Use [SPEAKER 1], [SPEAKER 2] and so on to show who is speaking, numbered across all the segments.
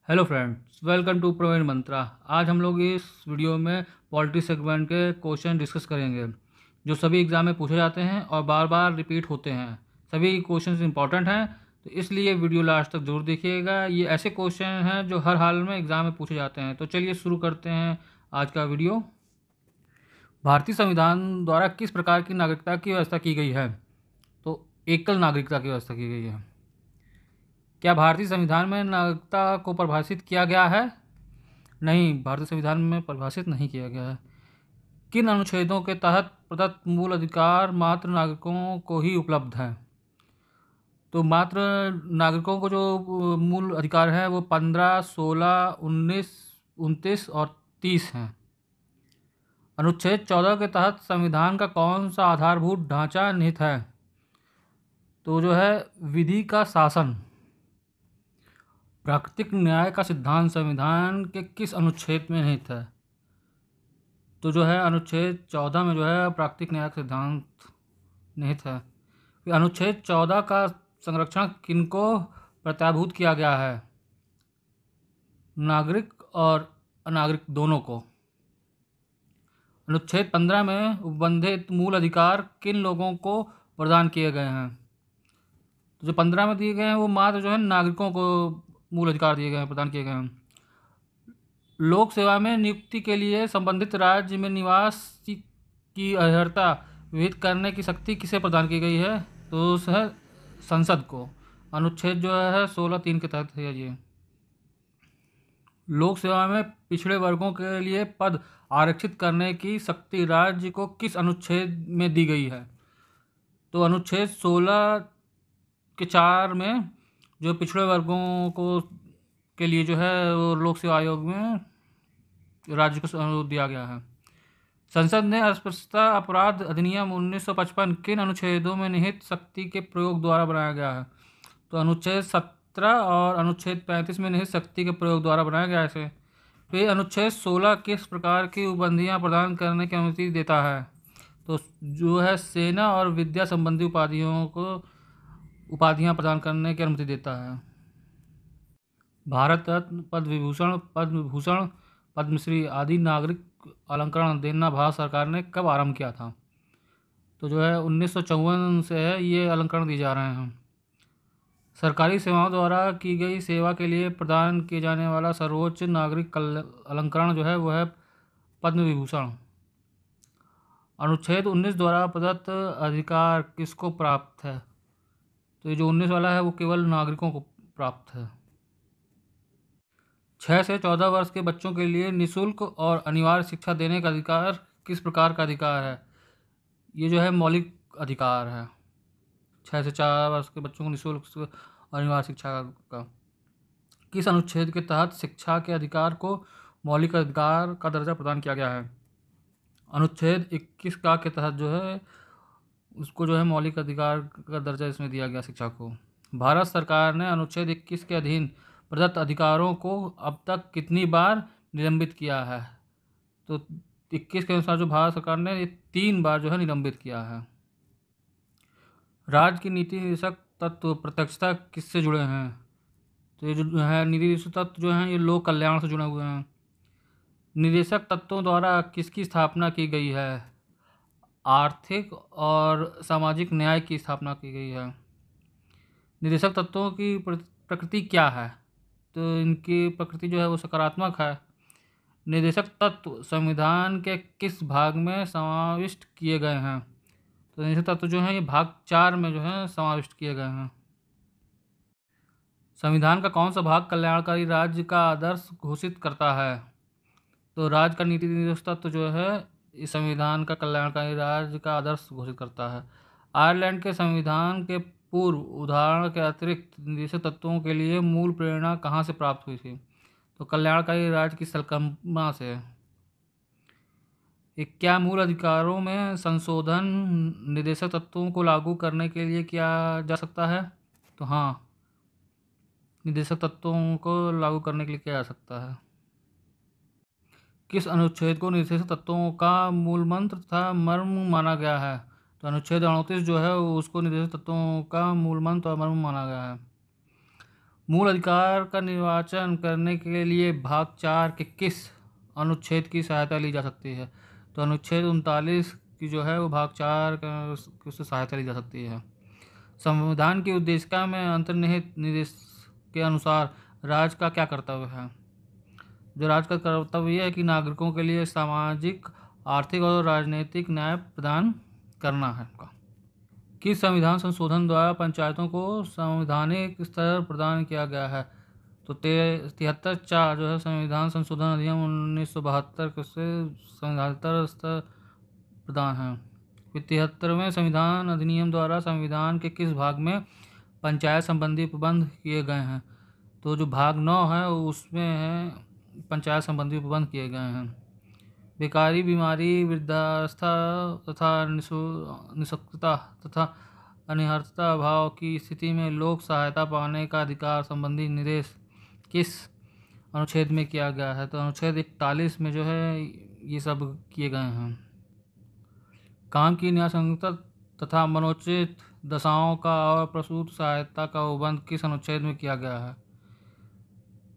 [SPEAKER 1] Hello friends, welcome to Praveen Mantra. आज हम लोग इस वीडियो में पॉलिटी सेगमेंट के क्वेश्चन डिस्कस करेंगे जो सभी एग्ज़ाम में पूछे जाते हैं और बार बार रिपीट होते हैं। सभी क्वेश्चंस इंपॉर्टेंट हैं, तो इसलिए वीडियो लास्ट तक जरूर देखिएगा। ये ऐसे क्वेश्चन हैं जो हर हाल में एग्ज़ाम में पूछे जाते हैं। तो चलिए शुरू करते हैं आज का वीडियो। भारतीय संविधान द्वारा किस प्रकार की नागरिकता की व्यवस्था की गई है? तो एकल नागरिकता की व्यवस्था की गई है। क्या भारतीय संविधान में नागरिकता को परिभाषित किया गया है? नहीं, भारतीय संविधान में परिभाषित नहीं किया गया है। किन अनुच्छेदों के तहत प्रदत्त मूल अधिकार मात्र नागरिकों को ही उपलब्ध है? तो मात्र नागरिकों को जो मूल अधिकार है वो 15, 16, 19, 29 और 30 हैं। अनुच्छेद 14 के तहत संविधान का कौन सा आधारभूत ढांचा निहित है? तो जो है विधि का शासन। प्राकृतिक न्याय का सिद्धांत संविधान के किस अनुच्छेद में निहित है? तो जो है अनुच्छेद 14 में जो है प्राकृतिक न्याय का सिद्धांत निहित है। फिर अनुच्छेद 14 का संरक्षण किनको प्रत्याभूत किया गया है? नागरिक और अनागरिक दोनों को। अनुच्छेद 15 में उपबंधित मूल अधिकार किन लोगों को प्रदान किए गए हैं? तो जो 15 में दिए गए हैं वो मात्र जो है नागरिकों को मूल अधिकार दिए गए हैं, प्रदान किए गए हैं। लोक सेवा में नियुक्ति के लिए संबंधित राज्य में निवास की अर्हता विहित करने की शक्ति किसे प्रदान की गई है? तो उस है संसद को। अनुच्छेद जो है 16(3) के तहत है ये। लोक सेवा में पिछड़े वर्गों के लिए पद आरक्षित करने की शक्ति राज्य को किस अनुच्छेद में दी गई है? तो अनुच्छेद 16 के 4 में जो पिछड़े वर्गों को के लिए जो है वो लोक सेवा आयोग में राज्य को दिया गया है। संसद ने अस्पृश्यता अपराध अधिनियम 1955 किन अनुच्छेदों में निहित शक्ति के प्रयोग द्वारा बनाया गया है? तो अनुच्छेद 17 और अनुच्छेद 35 में निहित शक्ति के प्रयोग द्वारा बनाया गया है इसे। फिर अनुच्छेद 16 किस प्रकार की उपबंधियां प्रदान करने की अनुमति देता है? तो जो है सेना और विद्या संबंधी उपाधियां प्रदान करने की अनुमति देता है। भारत रत्न, पद्म विभूषण, पद्म भूषण, पद्मश्री आदि नागरिक अलंकरण देना भारत सरकार ने कब आरंभ किया था? तो जो है 1954 से है ये अलंकरण दिए जा रहे हैं। सरकारी सेवाओं द्वारा की गई सेवा के लिए प्रदान किए जाने वाला सर्वोच्च नागरिक अलंकरण जो है वह है पद्म विभूषण। अनुच्छेद 19 द्वारा प्रदत्त अधिकार किसको प्राप्त है? तो ये जो 19 वाला है वो केवल नागरिकों को प्राप्त है। 6 से 14 वर्ष के बच्चों के लिए निःशुल्क और अनिवार्य शिक्षा देने का अधिकार किस प्रकार का अधिकार है? ये जो है मौलिक अधिकार है। 6 से 4 वर्ष के बच्चों को निःशुल्क और अनिवार्य शिक्षा का किस अनुच्छेद के तहत शिक्षा के अधिकार को मौलिक अधिकार का दर्जा प्रदान किया गया है? अनुच्छेद 21 का के तहत जो है उसको जो है मौलिक अधिकार का दर्जा इसमें दिया गया शिक्षा को। भारत सरकार ने अनुच्छेद 21 के अधीन प्रदत्त अधिकारों को अब तक कितनी बार निलंबित किया है? तो 21 के अनुसार जो भारत सरकार ने ये 3 बार जो है निलंबित किया है। राज्य की नीति निर्देशक तत्व प्रत्यक्षता किससे जुड़े हैं? तो ये जो है नीति निर्देशक तत्व जो हैं ये लोक कल्याण से जुड़े हुए हैं। निर्देशक तत्वों द्वारा किसकी स्थापना की गई है? आर्थिक और सामाजिक न्याय की स्थापना की गई है। निर्देशक तत्वों की प्रकृति क्या है? तो इनकी प्रकृति जो है वो सकारात्मक है। निर्देशक तत्व संविधान के किस भाग में समाविष्ट किए गए हैं? तो निर्देशक तत्व जो है ये भाग 4 में जो है समाविष्ट किए गए हैं। संविधान का कौन सा भाग कल्याणकारी राज्य का आदर्श घोषित करता है? तो राज्य का नीति निर्देशक तत्व जो है इस संविधान का कल्याणकारी राज्य का आदर्श घोषित करता है। आयरलैंड के संविधान के पूर्व उदाहरण के अतिरिक्त निर्देशक तत्वों के लिए मूल प्रेरणा कहाँ से प्राप्त हुई थी? तो कल्याणकारी राज्य की संकल्पना से। क्या मूल अधिकारों में संशोधन निर्देशक तत्वों को लागू करने के लिए किया जा सकता है? तो हाँ, निर्देशक तत्वों को लागू करने के लिए किया जा सकता है। किस अनुच्छेद को निर्देशक तत्वों का मूल मंत्र तथा मर्म माना गया है? तो अनुच्छेद 38 जो है उसको निर्देशक तत्वों का मूल मंत्र और मर्म माना गया है। मूल अधिकार का निर्वाचन करने के लिए भाग 4 के किस अनुच्छेद की सहायता ली जा सकती है? तो अनुच्छेद 39 की जो है वो भाग 4 का उससे सहायता ली जा सकती है। संविधान की उद्देशिका में अंतर्निहित निर्देश के अनुसार राज्य का क्या कर्तव्य है? जो राज्य का कर्तव्य यह है कि नागरिकों के लिए सामाजिक, आर्थिक और राजनीतिक न्याय प्रदान करना है उनका। किस संविधान संशोधन द्वारा पंचायतों को संवैधानिक स्तर प्रदान किया गया है? तो 73(4) जो है संविधान संशोधन अधिनियम 1972 से संवैधानिक स्तर प्रदान है। फिर 73वें संविधान अधिनियम द्वारा संविधान के किस भाग में पंचायत संबंधी प्रबंध किए गए हैं? तो जो भाग 9 है उसमें है पंचायत संबंधी प्रबंध किए गए हैं। बेकारी, बीमारी, वृद्धावस्था तथा निःशक्तता तथा अनिहर्ता अभाव की स्थिति में लोक सहायता पाने का अधिकार संबंधी निर्देश किस अनुच्छेद में किया गया है? तो अनुच्छेद 41 में जो है ये सब किए गए हैं। काम की न्यायसंगतता तथा मनोचित दशाओं का और प्रसूत सहायता का उपबंध किस अनुच्छेद में किया गया है?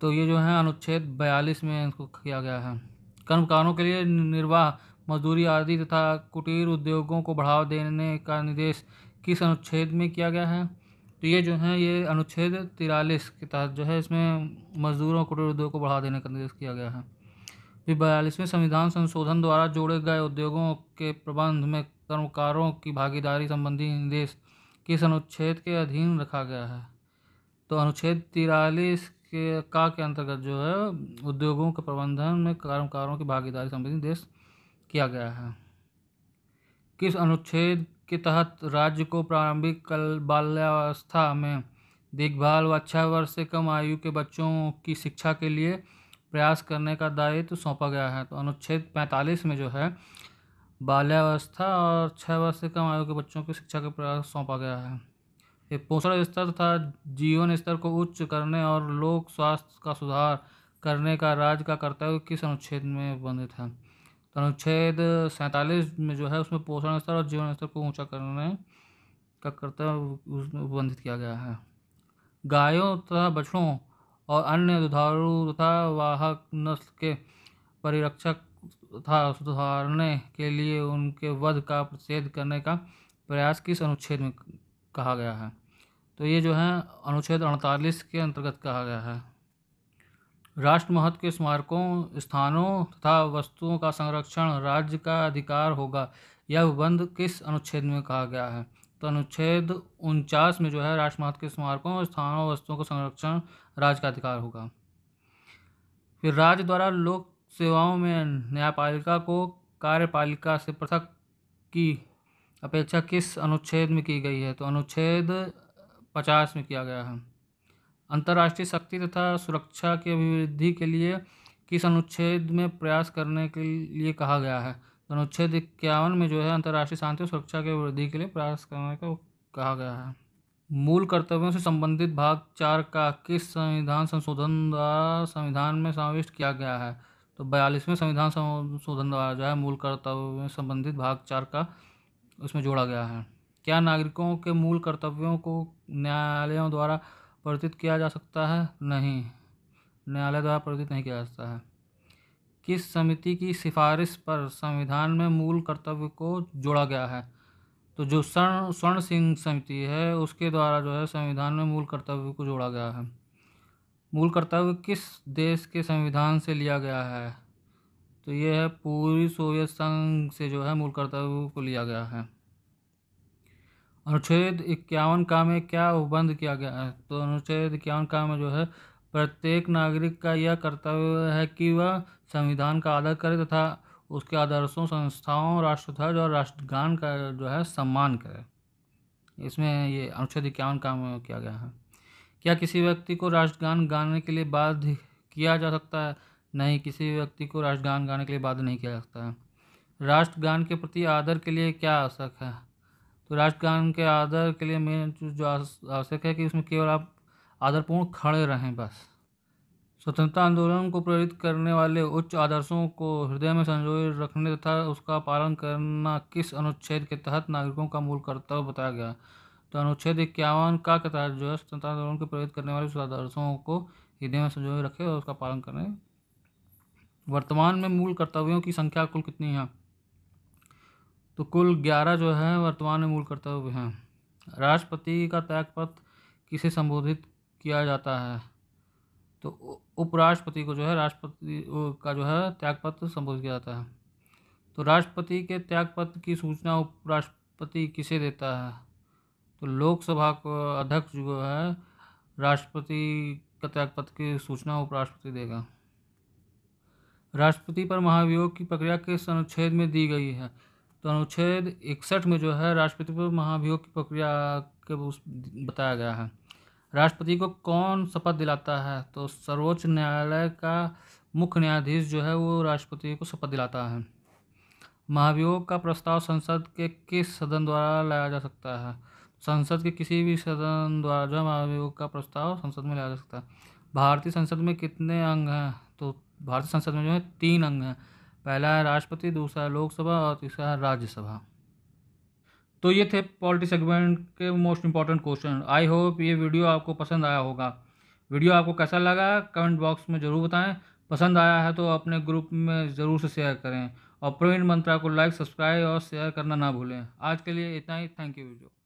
[SPEAKER 1] तो ये जो है अनुच्छेद 42 में इसको किया गया है। कर्मकारों के लिए निर्वाह, मजदूरी आदि तथा कुटीर उद्योगों को बढ़ावा देने का निर्देश किस अनुच्छेद में किया गया है? तो ये जो है ये अनुच्छेद 43 के तहत जो है इसमें मजदूरों और कुटीर उद्योग को बढ़ावा देने का निर्देश किया गया है। फिर 42वें संविधान संशोधन द्वारा जोड़े गए उद्योगों के प्रबंध में कर्मकारों की भागीदारी संबंधी निर्देश किस अनुच्छेद के अधीन रखा गया है? तो अनुच्छेद 43 के अंतर्गत जो है उद्योगों के प्रबंधन में कर्मकारों की भागीदारी संबंधी निर्देश किया गया है। किस अनुच्छेद के तहत राज्य को प्रारंभिक बाल्यावस्था में देखभाल व 6 वर्ष से कम आयु के बच्चों की शिक्षा के लिए प्रयास करने का दायित्व सौंपा गया है? तो अनुच्छेद 45 में जो है बाल्यावस्था और 6 वर्ष से कम आयु के बच्चों की शिक्षा का प्रयास सौंपा गया है। पोषण स्तर तथा जीवन स्तर को उच्च करने और लोक स्वास्थ्य का सुधार करने का राज्य का कर्तव्य किस अनुच्छेद में वर्णित है? तो अनुच्छेद 47 में जो है उसमें पोषण स्तर और जीवन स्तर को ऊंचा करने का कर्तव्य उसमें वर्णित किया गया है। गायों तथा बछड़ों और अन्य दुधारू तथा वाहक नस्ल के परिरक्षक तथा सुधारने के लिए उनके वध का प्रतिषेध करने का प्रयास किस अनुच्छेद में कहा गया है? तो ये जो है अनुच्छेद 48 के अंतर्गत कहा गया है। राष्ट्र महत्व के स्मारकों, स्थानों तथा वस्तुओं का संरक्षण राज्य का अधिकार होगा, यह उपबंध किस अनुच्छेद में कहा गया है? तो अनुच्छेद 49 में जो है राष्ट्र महत्व के स्मारकों, स्थानों, वस्तुओं का संरक्षण राज्य का अधिकार होगा। फिर राज्य द्वारा लोक सेवाओं में न्यायपालिका को कार्यपालिका से पृथक की अपेक्षा किस अनुच्छेद में की गई है? तो अनुच्छेद 50 में किया गया है। अंतर्राष्ट्रीय शक्ति तथा सुरक्षा की अभिवृद्धि के लिए किस अनुच्छेद में प्रयास करने के लिए कहा गया है? तो अनुच्छेद 51 में जो है अंतर्राष्ट्रीय शांति और सुरक्षा की अभिवृद्धि के लिए प्रयास करने को कहा गया है। मूल कर्तव्यों से संबंधित भाग 4 का किस संविधान संशोधन द्वारा संविधान में समाविष्ट किया गया है? तो 42वें संविधान संशोधन द्वारा जो है मूल कर्तव्यों में संबंधित भाग 4 का उसमें जोड़ा गया है। क्या नागरिकों के मूल कर्तव्यों को न्यायालयों द्वारा परिवर्तित किया जा सकता है? नहीं, न्यायालय द्वारा परिवर्तित नहीं किया जा सकता है। किस समिति की सिफारिश पर संविधान में मूल कर्तव्य को जोड़ा गया है? तो जो स्वर्ण सिंह समिति है उसके द्वारा जो है संविधान में मूल कर्तव्य को जोड़ा गया है। मूल कर्तव्य किस देश के संविधान से लिया गया है? तो ये है पूर्वी सोवियत संघ से जो है मूल कर्तव्य को लिया गया है। अनुच्छेद 51 का में क्या उपबंध किया गया है? तो अनुच्छेद 51 का में जो है प्रत्येक नागरिक का यह कर्तव्य है कि वह संविधान का आदर करे तथा उसके आदर्शों, संस्थाओं, राष्ट्रध्वज और राष्ट्रगान का जो है सम्मान करे। इसमें ये अनुच्छेद 51 का में किया गया है। क्या किसी व्यक्ति को राष्ट्रगान गाने के लिए बाध्य किया जा सकता है? नहीं, किसी व्यक्ति को राष्ट्रगान गाने के लिए बाध्य नहीं किया जा सकता है। राष्ट्रगान के प्रति आदर के लिए क्या आवश्यक है? तो राष्ट्रगान के आदर के लिए मेन जो आवश्यक है कि उसमें केवल आप आदरपूर्ण खड़े रहें बस। स्वतंत्रता आंदोलन को प्रेरित करने वाले उच्च आदर्शों को हृदय में संजोए रखने तथा उसका पालन करना किस अनुच्छेद के तहत नागरिकों का मूल कर्तव्य बताया गया? तो अनुच्छेद 51 का के तहत जो है स्वतंत्रता आंदोलन के प्रेरित करने वाले उस आदर्शों को हृदय में संजोए रखे और उसका पालन करें। वर्तमान में मूल कर्तव्यों की संख्या कुल कितनी है? तो कुल 11 जो है वर्तमान में मूल कर्तव्य हैं। राष्ट्रपति का त्यागपत्र किसे संबोधित किया जाता है? तो उपराष्ट्रपति को जो है राष्ट्रपति का जो है त्यागपत्र संबोधित किया जाता है। तो राष्ट्रपति के त्यागपत्र की सूचना उपराष्ट्रपति किसे देता है? तो लोकसभा को अध्यक्ष जो है राष्ट्रपति का त्यागपत्र की सूचना उपराष्ट्रपति देगा। राष्ट्रपति पर महाभियोग की प्रक्रिया किस अनुच्छेद में दी गई है? तो अनुच्छेद 61 में जो है राष्ट्रपति पर महाभियोग की प्रक्रिया के बताया गया है। राष्ट्रपति को कौन शपथ दिलाता है? तो सर्वोच्च न्यायालय का मुख्य न्यायाधीश जो है वो राष्ट्रपति को शपथ दिलाता है। महाभियोग का प्रस्ताव संसद के किस सदन द्वारा लाया जा सकता है? संसद के किसी भी सदन द्वारा जो है महाभियोग का प्रस्ताव संसद में लाया जा सकता है। भारतीय संसद में कितने अंग हैं? तो भारतीय संसद में जो है 3 अंग हैं। पहला है राष्ट्रपति, दूसरा है लोकसभा और तीसरा है राज्यसभा। तो ये थे पॉलिटी सेगमेंट के most important question. I hope ये वीडियो आपको पसंद आया होगा। वीडियो आपको कैसा लगा कमेंट बॉक्स में ज़रूर बताएं। पसंद आया है तो अपने ग्रुप में ज़रूर से शेयर करें और प्रवीण मंत्रा को लाइक, सब्सक्राइब और शेयर करना ना भूलें। आज के लिए इतना ही। Thank you video.